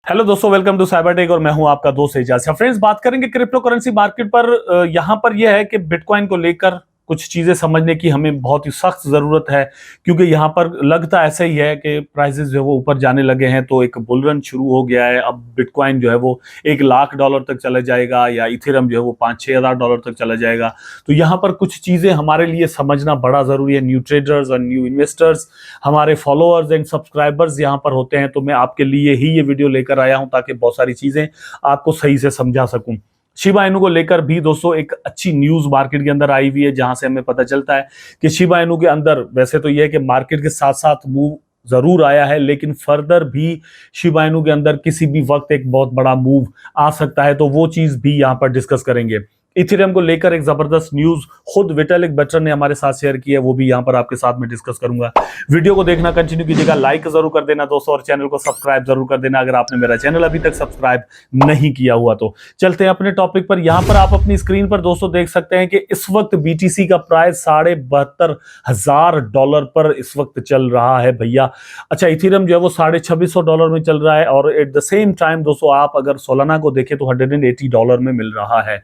Hello दोस्तों, welcome to cyber tech और मैं हूं आपका दोस्त एजाज। फ्रेंड्स, बात करेंगे क्रिप्टो करेंसी मार्केट पर। यहां पर यह है कि बिटकॉइन को लेकर कुछ चीजें समझने की हमें बहुत ही सख्त जरूरत है, क्योंकि यहां पर लगता ऐसा ही है कि प्राइसेस जो है वो ऊपर जाने लगे हैं। तो एक बुल रन शुरू हो गया है। अब बिटकॉइन जो है वो $1 लाख तक चला जाएगा, या इथेरियम जो है वो 5-6 हज़ार डॉलर तक चला जाएगा। तो यहां पर कुछ चीजें हमारे लिए समझना बड़ा जरूरी है। न्यू ट्रेडर्स और न्यू इन्वेस्टर्स, हमारे फॉलोअर्स एंड सब्सक्राइबर्स यहाँ पर होते हैं। तो मैं आपके लिए ही ये वीडियो लेकर आया हूं ताकि बहुत सारी चीजें आपको सही से समझा सकूं। शिबा इनू को लेकर भी दोस्तों एक अच्छी न्यूज मार्केट के अंदर आई हुई है, जहां से हमें पता चलता है कि शिबा इनू के अंदर वैसे तो यह है कि मार्केट के साथ साथ मूव जरूर आया है, लेकिन फर्दर भी शिबा इनू के अंदर किसी भी वक्त एक बहुत बड़ा मूव आ सकता है। तो वो चीज भी यहां पर डिस्कस करेंगे। इथेरियम को लेकर एक जबरदस्त न्यूज खुद विटालिक बटरन ने हमारे साथ शेयर की है, वो भी यहां पर आपके साथ में डिस्कस करूंगा। वीडियो को देखना कंटिन्यू कीजिएगा, लाइक जरूर कर देना दोस्तों, और चैनल को सब्सक्राइब जरूर कर देना अगर आपने मेरा चैनल अभी तक सब्सक्राइब नहीं किया हुआ तो। चलते हैं अपने टॉपिक पर। यहां पर आप अपनी स्क्रीन पर दोस्तों देख सकते हैं कि इस वक्त बीटीसी का प्राइस $72,500 पर इस वक्त चल रहा है भैया। अच्छा, इथेरियम जो है वो $2600 में चल रहा है, और एट द सेम टाइम दोस्तों आप अगर सोलाना को देखें तो $180 में मिल रहा है।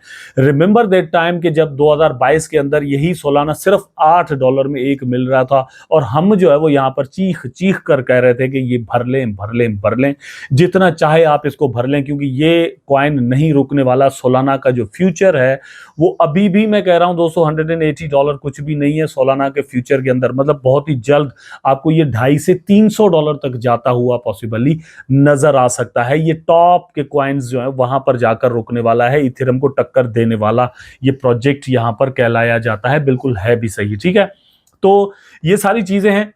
रिमेंबर दैट टाइम कि जब 2022 के अंदर यही सोलाना सिर्फ $8 में एक मिल रहा था, और हम जो है वो यहां पर चीख चीख कर कह रहे थे कि ये भर लें भर लें भर लें, जितना चाहे आप इसको भर लें, क्योंकि ये कॉइन नहीं रुकने वाला। सोलाना का जो फ्यूचर है वो अभी भी मैं कह रहा हूं दोस्तों $180 कुछ भी नहीं है सोलाना के फ्यूचर के अंदर। मतलब बहुत ही जल्द आपको ये $250 से $300 तक जाता हुआ पॉसिबली नजर आ सकता है। ये टॉप के कॉइन्स जो है वहां पर जाकर रुकने वाला है, इथेरियम को टक्कर देने वाला ये प्रोजेक्ट यहां पर कहलाया जाता है। बिल्कुल है भी सही, ठीक है। तो ये सारी चीजें हैं,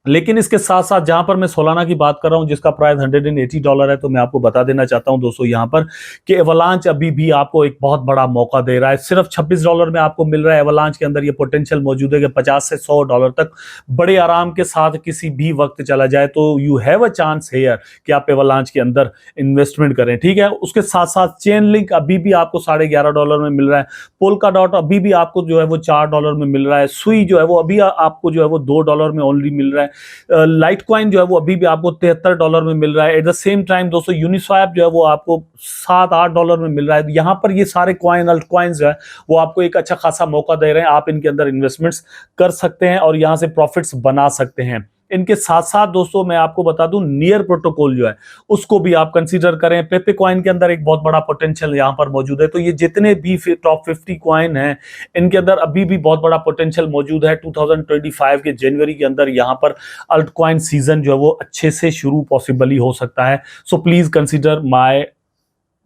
लेकिन इसके साथ साथ जहां पर मैं सोलाना की बात कर रहा हूं जिसका प्राइस $180 है, तो मैं आपको बता देना चाहता हूं दोस्तों यहां पर कि एवलांच अभी भी आपको एक बहुत बड़ा मौका दे रहा है। सिर्फ $26 में आपको मिल रहा है। एवलांच के अंदर ये पोटेंशियल मौजूद है कि $50 से $100 तक बड़े आराम के साथ किसी भी वक्त चला जाए। तो you have a chance here कि आप एवलांच के अंदर इन्वेस्टमेंट करें, ठीक है। उसके साथ साथ चेन लिंक अभी भी आपको $11.5 में मिल रहा है। पोल्का डॉट अभी भी आपको जो है वो $4 में मिल रहा है। सुई जो है वो अभी आपको जो है वो $2 में ओनली मिल रहा है। लाइट कॉइन जो है वो अभी भी आपको $73 में मिल रहा है। एट द सेम टाइम दोस्तों यूनिस्वैप जो है वो आपको $7-8 में मिल रहा है। यहाँ पर ये सारे कॉइन अल्ट कॉइन्स जो है वो आपको एक अच्छा खासा मौका दे रहे हैं। आप इनके अंदर इन्वेस्टमेंट्स कर सकते हैं और यहाँ से प्रॉफिट्स बना सकते हैं। इनके साथ साथ दोस्तों मैं आपको बता दूं, नियर प्रोटोकॉल जो है उसको भी आप कंसीडर करें। पेपे कॉइन के अंदर एक बहुत बड़ा पोटेंशियल यहां पर मौजूद है। तो ये जितने भी टॉप 50 कॉइन हैं इनके अंदर अभी भी बहुत बड़ा पोटेंशियल मौजूद है। 2025 के जनवरी के अंदर यहां पर अल्ट कॉइन सीजन जो है वो अच्छे से शुरू पॉसिबली हो सकता है। So please consider my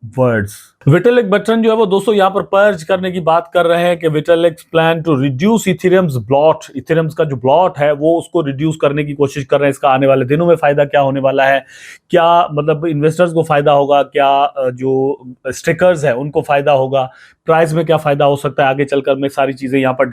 words. Vitalik Buterin जो है वो दोस्तों यहां पर पर्ज करने की बात कर रहे हैं कि Vitalik plan to reduce Ethereum's bloat. Ethereum's का जो ब्लॉट है वो उसको रिड्यूस करने की कोशिश कर रहे हैं। इसका आने वाले दिनों में फायदा क्या होने वाला है, क्या मतलब इन्वेस्टर्स को फायदा होगा, क्या जो स्टेकर्स है उनको फायदा होगा, प्राइस में क्या फायदा हो सकता है, आगे चलकर मैं सारी चीजें यहाँ पर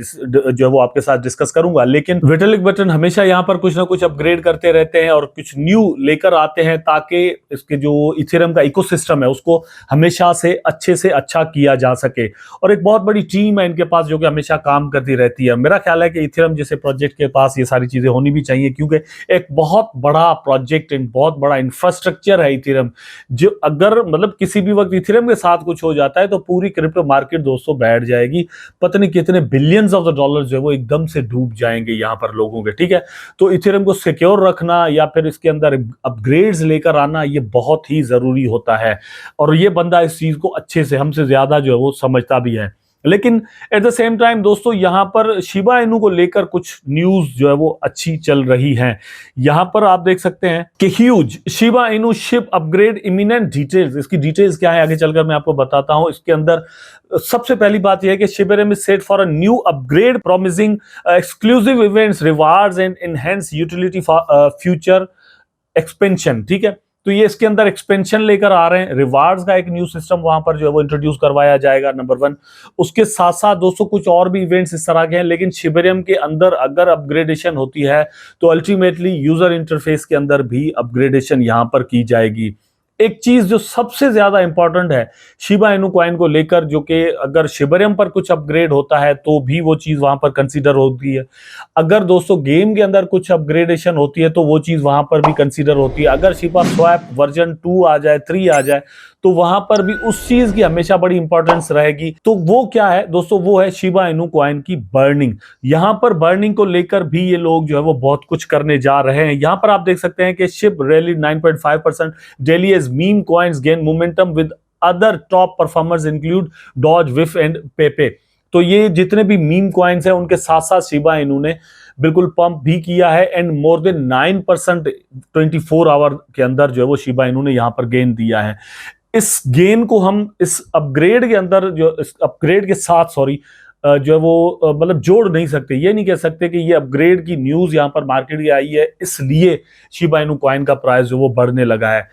जो है वो आपके साथ डिस्कस करूंगा। लेकिन विटालिक बटरन हमेशा यहाँ पर कुछ ना कुछ अपग्रेड करते रहते हैं और कुछ न्यू लेकर आते हैं, ताकि इसके जो इथेरियम का इकोसिस्टम है उसको हमेशा से अच्छे से अच्छा किया जा सके। और एक बहुत बड़ी टीम है इनके पास जो कि हमेशा काम करती रहती है। मेरा ख्याल है कि इथेरियम जैसे प्रोजेक्ट के पास ये सारी चीजें होनी भी चाहिए, क्योंकि एक बहुत बड़ा प्रोजेक्ट एंड बहुत बड़ा इंफ्रास्ट्रक्चर है इथेरियम, जो अगर मतलब किसी भी वक्त इथेरियम के साथ कुछ हो जाता है तो पूरी क्रिप्टो मार्केट दोस्तों बैठ जाएगी। पता नहीं कितने बिलियंस ऑफ द डॉलर्स जो है वो एकदम से डूब जाएंगे यहाँ पर लोगों के, ठीक है। तो इथेरियम को सिक्योर रखना या फिर इसके अंदर अपग्रेड्स लेकर आना ये बहुत ही जरूरी होता है, और ये बंदा इस चीज को अच्छे से हमसे ज्यादा जो है वो समझता भी है। लेकिन एट द सेम टाइम दोस्तों यहां पर शिबा इनू को लेकर कुछ न्यूज जो है वो अच्छी चल रही है। यहां पर आप देख सकते हैं कि huge Shiba Inu ship upgrade imminent details. इसकी डिटेल्स क्या है आगे चलकर मैं आपको बताता हूं। इसके अंदर सबसे पहली बात यह है कि Shiba is set for a new upgrade promising exclusive events, rewards and enhance utility for future expansion, ठीक है। तो ये इसके अंदर एक्सपेंशन लेकर आ रहे हैं। रिवार्ड्स का एक न्यू सिस्टम वहां पर जो है वो इंट्रोड्यूस करवाया जाएगा, नंबर 1। उसके साथ साथ दोस्तों कुछ और भी इवेंट्स इस तरह के हैं, लेकिन शिबेरियम के अंदर अगर अपग्रेडेशन होती है तो अल्टीमेटली यूजर इंटरफेस के अंदर भी अपग्रेडेशन यहां पर की जाएगी। एक चीज जो सबसे ज्यादा इंपॉर्टेंट है शिबा इनू कॉइन को लेकर, जो कि अगर शिबरियम पर कुछ अपग्रेड होता है तो भी वो चीज वहां पर कंसीडर होती है। अगर दोस्तों गेम के अंदर कुछ अपग्रेडेशन होती है तो वो चीज वहां पर भी कंसीडर होती है। अगर शिबा स्वैप वर्जन 2 आ जाए, 3 आ जाए, तो वहां पर भी उस चीज की हमेशा बड़ी इंपॉर्टेंस रहेगी। तो वो क्या है दोस्तों, वो है शिबा इनू कॉइन की बर्निंग। यहां पर बर्निंग को लेकर भी ये लोग जो है वो बहुत कुछ करने जा रहे हैं। यहां पर आप देख सकते हैं कि SHIB rally 9.5%, daily as meme coins gain momentum with other top performers include Doge, विफ एंड पेपे। तो ये जितने भी मीम कॉइन्स हैं उनके साथ साथ शिबा इनू ने बिल्कुल पंप भी किया है, एंड मोर देन 9% 24 आवर के अंदर जो है वो शिबा इनू ने यहां पर गेन दिया है। इस गेन को हम इस अपग्रेड के अंदर, जो इस अपग्रेड के साथ सॉरी जो है वो मतलब जोड़ नहीं सकते। ये नहीं कह सकते कि ये अपग्रेड की न्यूज यहां पर मार्केट में आई है इसलिए शिबा इनू कॉइन का प्राइस जो वो बढ़ने लगा है।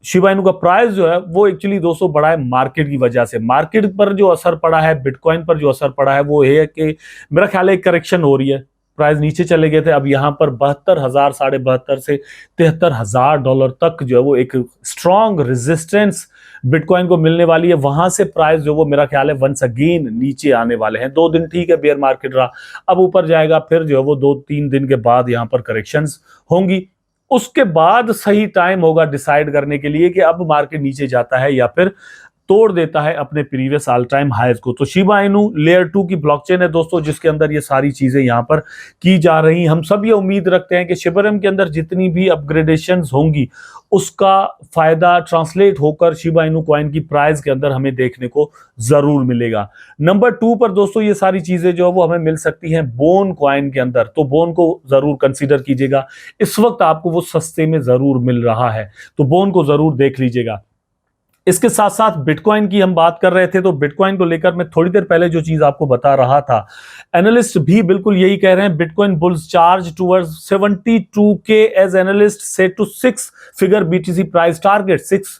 शिबा इनू का प्राइस जो है वो एक्चुअली दोस्तों बढ़ा है मार्केट की वजह से। मार्केट पर जो असर पड़ा है, बिटकॉइन पर जो असर पड़ा है, वो है कि मेरा ख्याल है एक करेक्शन हो रही है। प्राइस नीचे चले गए थे, अब यहां पर 72,000, $72,500 से $73,000 तक जो है वो एक स्ट्रॉन्ग रेजिस्टेंस बिटकॉइन को मिलने वाली है। वहां से प्राइस जो वो मेरा ख्याल है वंस अगेन नीचे आने वाले हैं। 2 दिन ठीक है बेयर मार्केट रहा, अब ऊपर जाएगा, फिर जो है वो 2-3 दिन के बाद यहां पर करेक्शंस होंगी। उसके बाद सही टाइम होगा डिसाइड करने के लिए कि अब मार्केट नीचे जाता है या फिर तोड़ देता है अपने प्रीवियस ऑल टाइम हाइज को। तो शिबा इनू लेयर 2 की ब्लॉकचेन है दोस्तों, जिसके अंदर ये सारी चीजें यहां पर की जा रही। हम सब ये उम्मीद रखते हैं कि शिबरियम के अंदर जितनी भी अपग्रेडेशंस होंगी उसका फायदा ट्रांसलेट होकर शिबा इनू कॉइन की प्राइस के अंदर हमें देखने को जरूर मिलेगा। नंबर 2 पर दोस्तों ये सारी चीजें जो है वो हमें मिल सकती हैं बोन कॉइन के अंदर, तो बोन को जरूर कंसीडर कीजिएगा। इस वक्त आपको वो सस्ते में जरूर मिल रहा है, तो बोन को जरूर देख लीजिएगा। इसके साथ साथ बिटकॉइन की हम बात कर रहे थे, तो बिटकॉइन को लेकर मैं थोड़ी देर पहले जो चीज आपको बता रहा था, एनालिस्ट भी बिल्कुल यही कह रहे हैं। Bitcoin bulls charge towards 72K as analyst set to 6 figure BTC price target. 6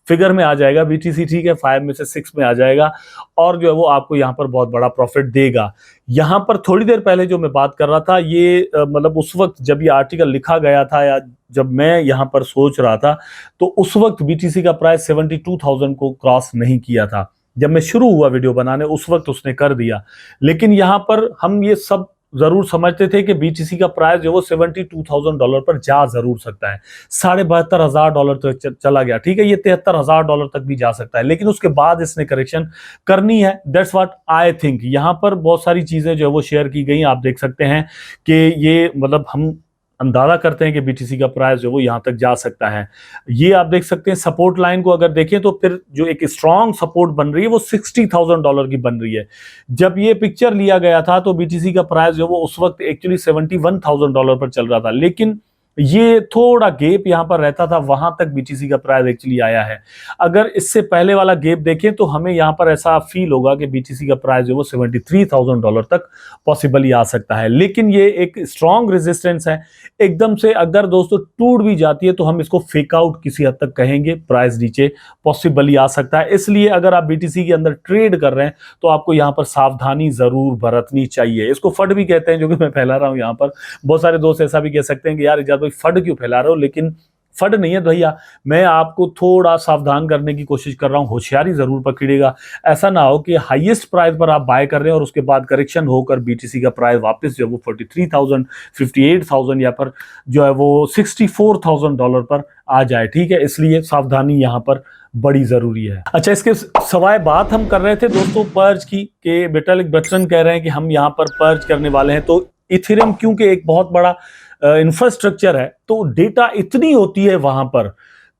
figure में आ जाएगा बीटीसी, ठीक है, 5 में से 6 में आ जाएगा, और जो है वो आपको यहां पर बहुत बड़ा प्रॉफिट देगा। यहां पर थोड़ी देर पहले जो मैं बात कर रहा था, ये मतलब उस वक्त जब ये आर्टिकल लिखा गया था या जब मैं यहां पर सोच रहा था, तो उस वक्त बीटीसी का प्राइस 72,000 को क्रॉस नहीं किया था। जब मैं शुरू हुआ वीडियो बनाने उस वक्त उसने कर दिया, लेकिन यहां पर हम ये सब जरूर समझते थे कि बीटीसी का प्राइस जो वो $72,000 पर जा जरूर सकता है। $72,500 तक चला गया, ठीक है, ये $73,000 तक भी जा सकता है, लेकिन उसके बाद इसने करेक्शन करनी है। That's what I think. यहां पर बहुत सारी चीजें जो है वो शेयर की गई, आप देख सकते हैं कि ये मतलब हम अंदाजा करते हैं कि बीटीसी का प्राइस जो वो यहां तक जा सकता है। ये आप देख सकते हैं सपोर्ट लाइन को अगर देखें तो फिर जो एक स्ट्रॉन्ग सपोर्ट बन रही है वो $60,000 की बन रही है। जब ये पिक्चर लिया गया था तो बीटीसी का प्राइस जो वो उस वक्त एक्चुअली $71,000 पर चल रहा था, लेकिन ये थोड़ा गैप यहां पर रहता था, वहां तक बीटीसी का प्राइस एक्चुअली आया है। अगर इससे पहले वाला गैप देखें तो हमें यहां पर ऐसा फील होगा कि बीटीसी का प्राइस जो वो $73,000 तक पॉसिबली आ सकता है, लेकिन ये एक स्ट्रॉन्ग रेजिस्टेंस है। एकदम से अगर दोस्तों टूट भी जाती है तो हम इसको फेक आउट किसी हद तक कहेंगे, प्राइस नीचे पॉसिबली आ सकता है। इसलिए अगर आप बीटीसी के अंदर ट्रेड कर रहे हैं तो आपको यहां पर सावधानी जरूर बरतनी चाहिए। इसको फट भी कहते हैं जो कि मैं फैला रहा हूं यहां पर। बहुत सारे दोस्त ऐसा भी कह सकते हैं कि यार इजाज़ भाई फट क्यों फैला रहे हो, लेकिन फट नहीं है भैया, मैं आपको थोड़ा सावधान करने की कोशिश कर रहा हूं। होशियारी जरूर पकड़िएगा, ऐसा ना हो कि हाईएस्ट प्राइस पर आप बाय कर रहे हैं और उसके बाद करेक्शन होकर बीटीसी का प्राइस वापस जो है वो 43,000, 58,000 या पर जो है वो $64,000 पर आ जाए, ठीक है। इसलिए सावधानी यहां पर बड़ी जरूरी है। अच्छा, इसके सवाए बात हम कर रहे थे दोस्तों पर्ज की, कि विटालिक बटरसन कह रहे हैं कि हम यहां पर पर्ज करने वाले हैं। तो इथेरियम क्योंकि एक बहुत बड़ा इंफ्रास्ट्रक्चर है, तो डेटा इतनी होती है वहां पर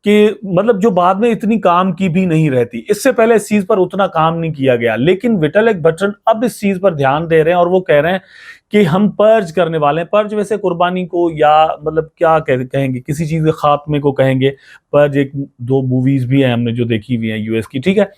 कि मतलब जो बाद में इतनी काम की भी नहीं रहती। इससे पहले इस चीज पर उतना काम नहीं किया गया, लेकिन विटालिक बटरसन अब इस चीज पर ध्यान दे रहे हैं और वो कह रहे हैं कि हम पर्ज करने वाले हैं। पर्ज वैसे कुर्बानी को या मतलब क्या कहेंगे, किसी चीज के खात्मे को कहेंगे। पर्ज एक 2 मूवीज भी हैं हमने जो देखी हुई हैं यूएस की, ठीक है।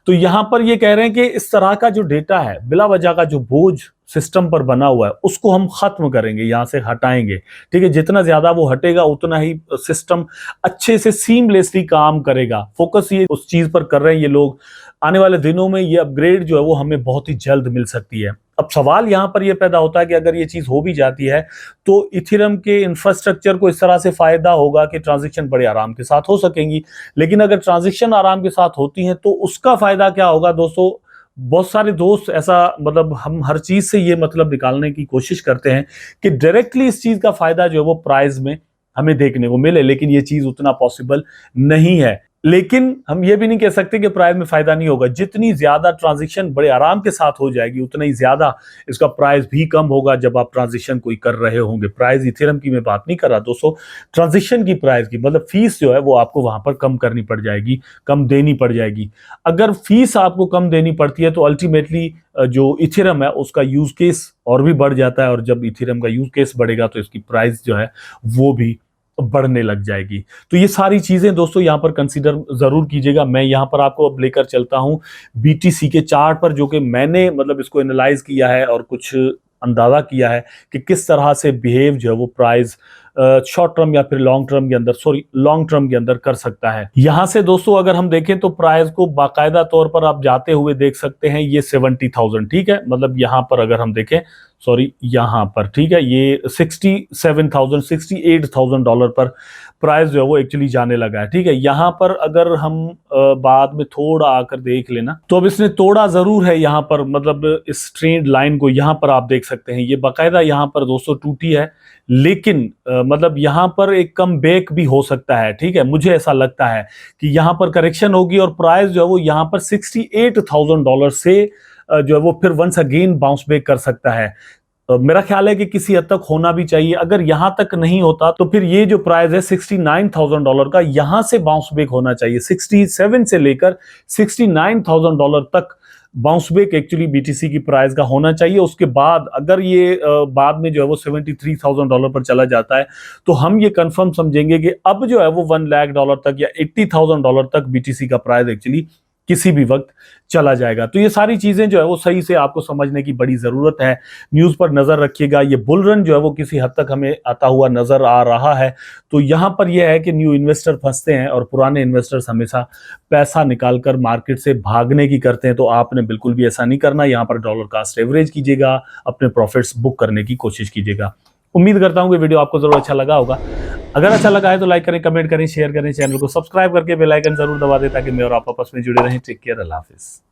तो यहां पर ये कह रहे हैं कि इस तरह का जो डेटा है, बिला वजह का जो बोझ सिस्टम पर बना हुआ है, उसको हम खत्म करेंगे, यहां से हटाएंगे, ठीक है। जितना ज्यादा वो हटेगा उतना ही सिस्टम अच्छे से सीमलेसली काम करेगा। फोकस ये उस चीज पर कर रहे हैं ये लोग। आने वाले दिनों में ये अपग्रेड जो है वो हमें बहुत ही जल्द मिल सकती है। अब सवाल यहां पर यह पैदा होता है कि अगर ये चीज हो भी जाती है तो इथेरियम के इंफ्रास्ट्रक्चर को इस तरह से फायदा होगा कि ट्रांजैक्शन बड़े आराम के साथ हो सकेंगी। लेकिन अगर ट्रांजैक्शन आराम के साथ होती हैं तो उसका फायदा क्या होगा दोस्तों? बहुत सारे दोस्त ऐसा मतलब हम हर चीज से ये मतलब निकालने की कोशिश करते हैं कि डायरेक्टली इस चीज का फायदा जो है वो प्राइस में हमें देखने को मिले, लेकिन ये चीज उतना पॉसिबल नहीं है। लेकिन हम ये भी नहीं कह सकते कि प्राइस में फायदा नहीं होगा। जितनी ज्यादा ट्रांजैक्शन बड़े आराम के साथ हो जाएगी उतना ही ज्यादा इसका प्राइस भी कम होगा जब आप ट्रांजैक्शन कोई कर रहे होंगे। प्राइस इथेरियम की मैं बात नहीं कर रहा दोस्तों, ट्रांजैक्शन की प्राइस की, मतलब फीस जो है वो आपको वहां पर कम करनी पड़ जाएगी, कम देनी पड़ जाएगी। अगर फीस आपको कम देनी पड़ती है तो अल्टीमेटली जो इथेरियम है उसका यूज केस और भी बढ़ जाता है, और जब इथेरियम का यूज केस बढ़ेगा तो इसकी प्राइस जो है वो भी बढ़ने लग जाएगी। तो ये सारी चीजें दोस्तों यहां पर कंसीडर जरूर कीजिएगा। मैं यहां पर आपको अब लेकर चलता हूं बीटीसी के चार्ट पर, जो कि मैंने मतलब इसको एनालाइज किया है और कुछ अंदाजा किया है कि किस तरह से बिहेव जो है वो प्राइस शॉर्ट टर्म या फिर लॉन्ग टर्म के अंदर, लॉन्ग टर्म के अंदर कर सकता है। यहां से दोस्तों अगर हम देखें तो प्राइस को बाकायदा तौर पर आप जाते हुए देख सकते हैं, ये 70,000, ठीक है, मतलब यहां पर अगर हम देखें, यहां पर, ठीक है, ये 67,000 $68,000 पर प्राइस जो है वो एक्चुअली जाने लगा है। ठीक है, यहां पर अगर हम बाद में थोड़ा आकर देख लेना तो अब इसने तोड़ा जरूर है यहां पर, मतलब इस ट्रेंड लाइन को यहां पर आप देख सकते हैं, ये बाकायदा यहां पर दोस्तों टूटी है। लेकिन मतलब यहां पर एक कम बैक भी हो सकता है। ठीक है, मुझे ऐसा लगता है कि यहां पर करेक्शन होगी और प्राइस जो है वो यहां पर $68,000 से जो है वो फिर वंस अगेन बाउंस बैक कर सकता है। मेरा ख्याल है कि किसी हद तक होना भी चाहिए। अगर यहां तक नहीं होता तो फिर ये जो प्राइस है $69,000 का, यहां से बाउंस बैक होना चाहिए। 67 से लेकर $69,000 तक बाउंस बैक एक्चुअली बीटीसी की प्राइस का होना चाहिए। उसके बाद अगर ये बाद में जो है वो $73,000 पर चला जाता है तो हम ये कंफर्म समझेंगे कि अब जो है वो $1,00,000 तक या $80,000 तक बीटीसी का प्राइस एक्चुअली किसी भी वक्त चला जाएगा। तो ये सारी चीजें जो है वो सही से आपको समझने की बड़ी जरूरत है। न्यूज पर नजर रखिएगा। ये बुल रन जो है वो किसी हद तक हमें आता हुआ नजर आ रहा है। तो यहां पर यह है कि न्यू इन्वेस्टर फंसते हैं और पुराने इन्वेस्टर्स हमेशा पैसा निकालकर मार्केट से भागने की करते हैं। तो आपने बिल्कुल भी ऐसा नहीं करना। यहां पर डॉलर कास्ट एवरेज कीजिएगा, अपने प्रॉफिट्स बुक करने की कोशिश कीजिएगा। उम्मीद करता हूं कि वीडियो आपको जरूर अच्छा लगा होगा। अगर अच्छा लगा है तो लाइक करें, कमेंट करें, शेयर करें, चैनल को सब्सक्राइब करके बेल आइकन जरूर दबा दें ताकि मैं और आप आपस में जुड़े रहें। टेक केयर, अल्लाह हाफिज।